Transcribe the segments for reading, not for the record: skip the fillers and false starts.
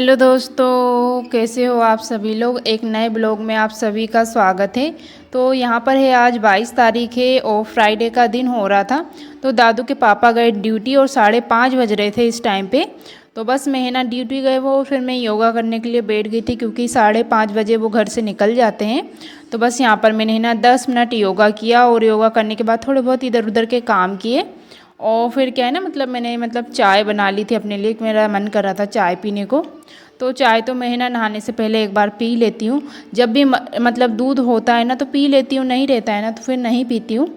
Hello दोस्तों, कैसे हो आप सभी लोग। एक नए ब्लॉग में आप सभी का स्वागत है। तो यहाँ पर है आज 22 तारीख है और फ्राइडे का दिन हो रहा था। तो दादू के पापा गए ड्यूटी और 5:30 बज रहे थे इस टाइम पे। तो बस मैं है ना ड्यूटी गए वो, फिर मैं योगा करने के लिए बैठ गई थी क्योंकि 5:30 बजे वो घर से निकल जाते हैं। तो बस यहाँ पर मैंने है ना 10 मिनट योगा किया और योगा करने के बाद थोड़े बहुत इधर उधर के काम किए। और फिर क्या है ना, मैंने चाय बना ली थी अपने लिए, मेरा मन कर रहा था चाय पीने को। तो चाय तो मैं है ना नहाने से पहले एक बार पी लेती हूँ। जब भी दूध होता है ना तो पी लेती हूँ, नहीं रहता है ना तो फिर नहीं पीती हूँ।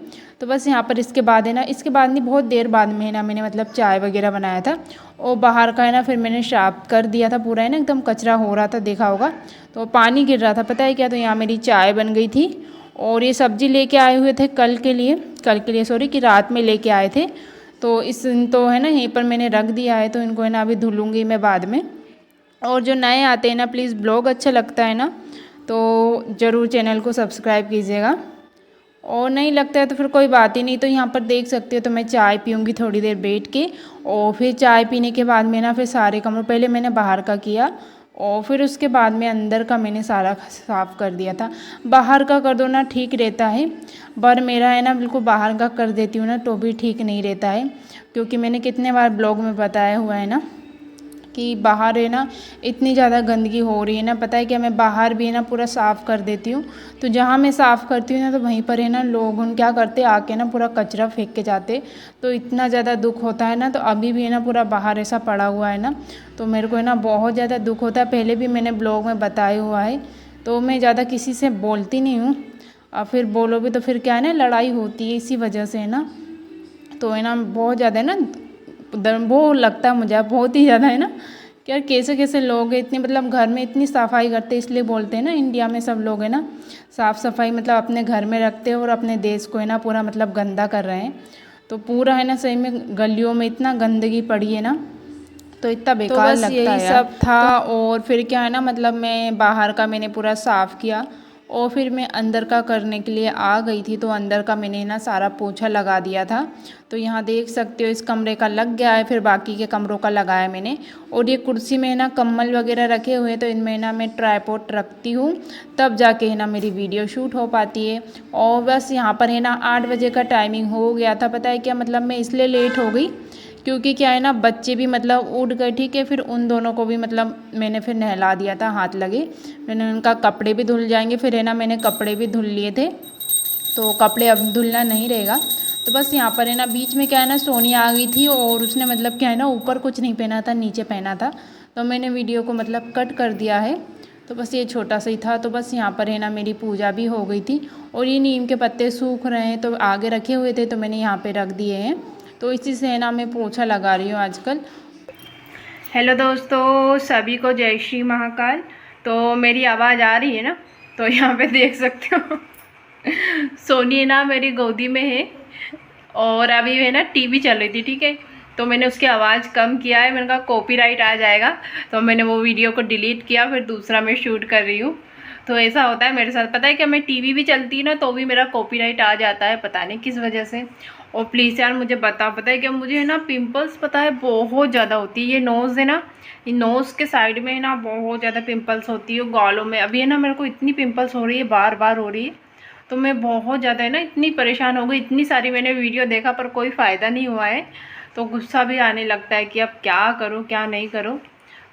तो बस यहाँ पर इसके बाद है ना, इसके बाद नहीं बहुत देर बाद में है ना मैंने चाय वगैरह बनाया था। और बाहर का है ना फिर मैंने साफ कर दिया था पूरा, है ना एकदम कचरा हो रहा था, देखा होगा। तो पानी गिर रहा था, पता है क्या। तो यहाँ मेरी चाय बन गई थी। और ये सब्ज़ी लेके आए हुए थे कल के लिए सॉरी, कि रात में लेके आए थे। तो तो है ना यहीं पर मैंने रख दिया है, तो इनको है ना अभी धुलूँगी मैं बाद में। और जो नए आते हैं ना, प्लीज़ ब्लॉग अच्छा लगता है ना तो ज़रूर चैनल को सब्सक्राइब कीजिएगा। और नहीं लगता है तो फिर कोई बात ही नहीं। तो यहाँ पर देख सकते हो, तो मैं चाय पीऊँगी थोड़ी देर बैठ के। और फिर चाय पीने के बाद में ना फिर सारे कमरों, पहले मैंने बाहर का किया और फिर उसके बाद में अंदर का मैंने सारा साफ़ कर दिया था। बाहर का कर दो ना ठीक रहता है, पर मेरा है ना बिल्कुल बाहर का कर देती हूँ ना तो भी ठीक नहीं रहता है। क्योंकि मैंने कितने बार ब्लॉग में बताया हुआ है ना कि बाहर है ना इतनी ज़्यादा गंदगी हो रही है ना, पता है क्या। मैं बाहर भी है ना पूरा साफ़ कर देती हूँ। तो जहाँ मैं साफ़ करती हूँ ना तो वहीं पर है ना लोग उन क्या करते आके ना पूरा कचरा फेंक के जाते। तो इतना ज़्यादा दुख होता है ना। तो अभी भी है ना पूरा बाहर ऐसा पड़ा हुआ है ना, तो मेरे को है ना बहुत ज़्यादा दुख होता है। पहले भी मैंने ब्लॉग में बताया हुआ है। तो मैं ज़्यादा किसी से बोलती नहीं हूँ, और फिर बोलो भी तो फिर क्या है ना लड़ाई होती है इसी वजह से है ना। तो है ना बहुत ज़्यादा है ना वो लगता है मुझे बहुत ही ज़्यादा है ना कि यार कैसे कैसे लोग हैं इतनी, घर में इतनी सफाई करते हैं। इसलिए बोलते हैं ना इंडिया में सब लोग है ना साफ़ सफाई अपने घर में रखते हैं और अपने देश को है ना पूरा गंदा कर रहे हैं। तो पूरा है ना सही में गलियों में इतना गंदगी पड़ी है ना, तो इतना बेकार लगता है यार। यही सब था। और फिर क्या है ना मैं बाहर का मैंने पूरा साफ़ किया और फिर मैं अंदर का करने के लिए आ गई थी। तो अंदर का मैंने ना सारा पोछा लगा दिया था। तो यहाँ देख सकते हो इस कमरे का लग गया है, फिर बाकी के कमरों का लगाया मैंने। और ये कुर्सी में ना कम्बल वगैरह रखे हुए हैं, तो इनमें ना मैं ट्राइपॉड रखती हूँ, तब जाके है ना मेरी वीडियो शूट हो पाती है। और बस यहाँ पर है ना 8 बजे का टाइमिंग हो गया था। पता है क्या, मैं इसलिए लेट हो गई क्योंकि क्या है ना बच्चे भी उठ गए, ठीक है। फिर उन दोनों को भी मैंने फिर नहला दिया था, हाथ लगे। मैंने उनका कपड़े भी धुल जाएंगे, फिर है ना मैंने कपड़े भी धुल लिए थे, तो कपड़े अब धुलना नहीं रहेगा। तो बस यहाँ पर है ना बीच में क्या है ना सोनी आ गई थी और उसने क्या है ना ऊपर कुछ नहीं पहना था, नीचे पहना था। तो मैंने वीडियो को कट कर दिया है। तो बस ये छोटा सा ही था। तो बस यहाँ पर है ना मेरी पूजा भी हो गई थी। और ये नीम के पत्ते सूख रहे हैं, तो आगे रखे हुए थे तो मैंने यहाँ पे रख दिए हैं। तो इसी से है ना मैं पोछा लगा रही हूँ आजकल। हेलो दोस्तों, सभी को जय श्री महाकाल। तो मेरी आवाज़ आ रही है ना, तो यहाँ पे देख सकते हो सोनी है ना मेरी गोदी में है और अभी है ना टीवी चल रही थी, ठीक है। तो मैंने उसकी आवाज़ कम किया है, मैंने कहा कॉपीराइट आ जाएगा, तो मैंने वो वीडियो को डिलीट किया, फिर दूसरा मैं शूट कर रही हूँ। तो ऐसा होता है मेरे साथ, पता है क्या। मैं टीवी भी चलती है ना तो भी मेरा कॉपीराइट आ जाता है, पता नहीं किस वजह से। और प्लीज़ यार मुझे बताओ, पता है क्या मुझे है ना पिंपल्स पता है बहुत ज़्यादा होती है। ये नोज़ है ना, ये नोज़ के साइड में है ना बहुत ज़्यादा पिंपल्स होती है। गालों में अभी है ना मेरे को इतनी पिंपल्स हो रही है, बार बार हो रही है। तो मैं बहुत ज़्यादा है ना इतनी परेशान हो गई। इतनी सारी मैंने वीडियो देखा पर कोई फ़ायदा नहीं हुआ है। तो गुस्सा भी आने लगता है कि अब क्या करूँ क्या नहीं करूँ।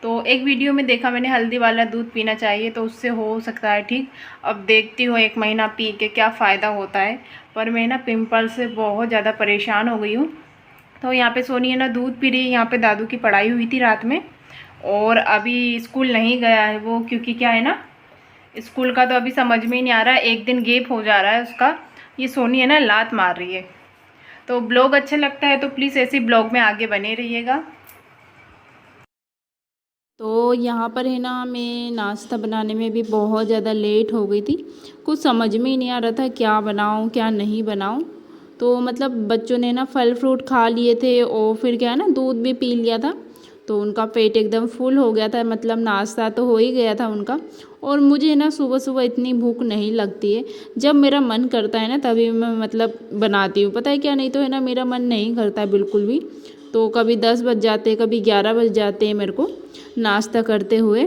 तो एक वीडियो में देखा मैंने हल्दी वाला दूध पीना चाहिए, तो उससे हो सकता है ठीक। अब देखती हूँ 1 महीना पी के क्या फ़ायदा होता है। पर मैं ना पिंपल से बहुत ज़्यादा परेशान हो गई हूँ। तो यहाँ पे सोनी है ना दूध पी रही है, यहाँ पे दादू की पढ़ाई हुई थी रात में। और अभी स्कूल नहीं गया है वो, क्योंकि क्या है ना स्कूल का तो अभी समझ में ही नहीं आ रहा है, 1 दिन गैप हो जा रहा है उसका। ये सोनी है ना लात मार रही है। तो ब्लॉग अच्छा लगता है तो प्लीज़ ऐसे ब्लॉग में आगे बने रहिएगा। तो यहाँ पर है ना मैं नाश्ता बनाने में भी बहुत ज़्यादा लेट हो गई थी। कुछ समझ में ही नहीं आ रहा था क्या बनाऊँ क्या नहीं बनाऊँ। तो बच्चों ने ना फल फ्रूट खा लिए थे और फिर क्या है ना दूध भी पी लिया था। तो उनका पेट एकदम फुल हो गया था, नाश्ता तो हो ही गया था उनका। और मुझे ना सुबह सुबह इतनी भूख नहीं लगती है। जब मेरा मन करता है ना तभी मैं बनाती हूँ, पता है क्या। नहीं तो है ना मेरा मन नहीं करता है बिल्कुल भी। तो कभी 10 बज जाते, कभी 11 बज जाते हैं मेरे को नाश्ता करते हुए,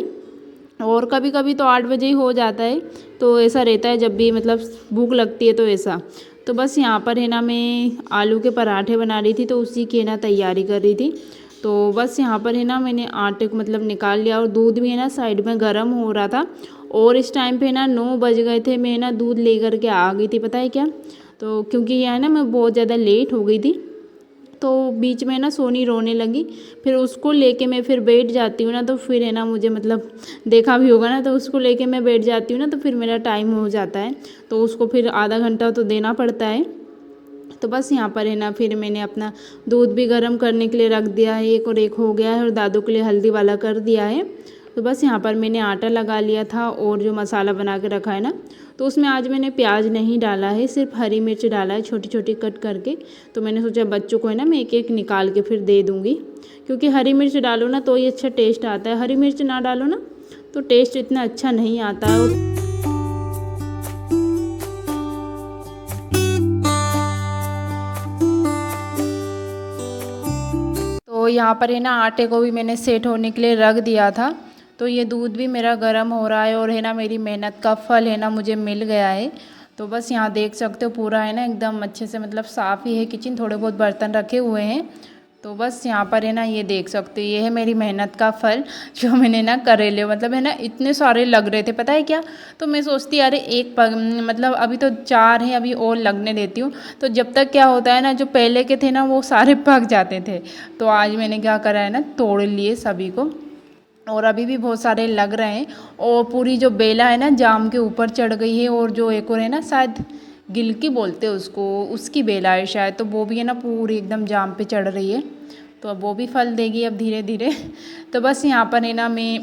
और कभी कभी तो 8 बजे ही हो जाता है। तो ऐसा रहता है जब भी मतलब भूख लगती है तो ऐसा। तो बस यहाँ पर है ना मैं आलू के पराठे बना रही थी, तो उसी की है ना तैयारी कर रही थी। तो बस यहाँ पर है ना मैंने आटे को मतलब निकाल लिया, और दूध भी है ना साइड में गर्म हो रहा था। और इस टाइम पे ना 9 बज गए थे, मैं ना दूध लेकर के आ गई थी, पता है क्या। तो क्योंकि यह है ना मैं बहुत ज़्यादा लेट हो गई थी, तो बीच में ना सोनी रोने लगी, फिर उसको लेके मैं फिर बैठ जाती हूँ ना, तो फिर है ना मुझे मतलब देखा भी होगा ना, तो उसको लेके मैं बैठ जाती हूँ ना, तो फिर मेरा टाइम हो जाता है, तो उसको फिर आधा घंटा तो देना पड़ता है। तो बस यहाँ पर है ना फिर मैंने अपना दूध भी गर्म करने के लिए रख दिया है, एक और एक हो गया है, और दादू के लिए हल्दी वाला कर दिया है। तो बस यहाँ पर मैंने आटा लगा लिया था, और जो मसाला बना के रखा है ना, तो उसमें आज मैंने प्याज नहीं डाला है, सिर्फ हरी मिर्च डाला है छोटी छोटी कट करके। तो मैंने सोचा बच्चों को है ना मैं एक एक निकाल के फिर दे दूँगी, क्योंकि हरी मिर्च डालो ना तो ही अच्छा टेस्ट आता है, हरी मिर्च ना डालो ना तो टेस्ट इतना अच्छा नहीं आता है। तो यहाँ पर है ना आटे को भी मैंने सेट होने के लिए रख दिया था। तो ये दूध भी मेरा गर्म हो रहा है, और है ना मेरी मेहनत का फल है ना मुझे मिल गया है। तो बस यहाँ देख सकते हो पूरा है ना एकदम अच्छे से मतलब साफ़ ही है किचन, थोड़े बहुत बर्तन रखे हुए हैं। तो बस यहाँ पर है ना ये देख सकते हो, ये है मेरी मेहनत का फल जो मैंने ना करेले मतलब है ना इतने सारे लग रहे थे, पता है क्या। तो मैं सोचती अरे एक मतलब अभी तो 4 हैं, अभी और लगने देती हूँ। तो जब तक क्या होता है ना, जो पहले के थे ना वो सारे पक जाते थे। तो आज मैंने क्या करा है ना, तोड़ लिए सभी को, और अभी भी बहुत सारे लग रहे हैं। और पूरी जो बेला है ना जाम के ऊपर चढ़ गई है, और जो एक और है ना शायद गिलकी बोलते हैं उसको, उसकी बेला है शायद, तो वो भी है ना पूरी एकदम जाम पे चढ़ रही है। तो अब वो भी फल देगी अब धीरे धीरे। तो बस यहाँ पर है ना मैं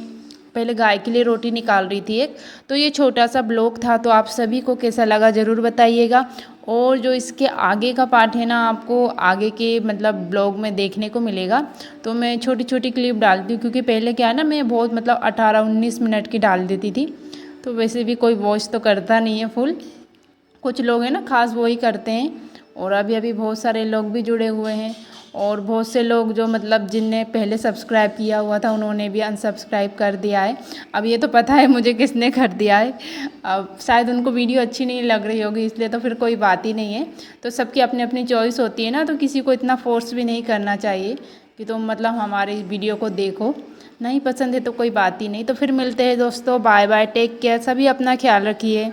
पहले गाय के लिए रोटी निकाल रही थी एक। तो ये छोटा सा ब्लॉग था, तो आप सभी को कैसा लगा ज़रूर बताइएगा। और जो इसके आगे का पार्ट है ना आपको आगे के मतलब ब्लॉग में देखने को मिलेगा। तो मैं छोटी छोटी क्लिप डालती हूँ, क्योंकि पहले क्या है ना मैं बहुत मतलब 18-19 मिनट की डाल देती थी। तो वैसे भी कोई वॉच तो करता नहीं है फुल, कुछ लोग हैं ना खास वो ही करते हैं। और अभी अभी बहुत सारे लोग भी जुड़े हुए हैं, और बहुत से लोग जो मतलब जिनने पहले सब्सक्राइब किया हुआ था उन्होंने भी अनसब्सक्राइब कर दिया है। अब ये तो पता है मुझे किसने कर दिया है, अब शायद उनको वीडियो अच्छी नहीं लग रही होगी, इसलिए तो फिर कोई बात ही नहीं है। तो सबकी अपनी अपनी चॉइस होती है ना, तो किसी को इतना फोर्स भी नहीं करना चाहिए कि तुम मतलब हमारे वीडियो को देखो, नहीं पसंद है तो कोई बात ही नहीं। तो फिर मिलते हैं दोस्तों, बाय बाय, टेक केयर, सभी अपना ख्याल रखिए।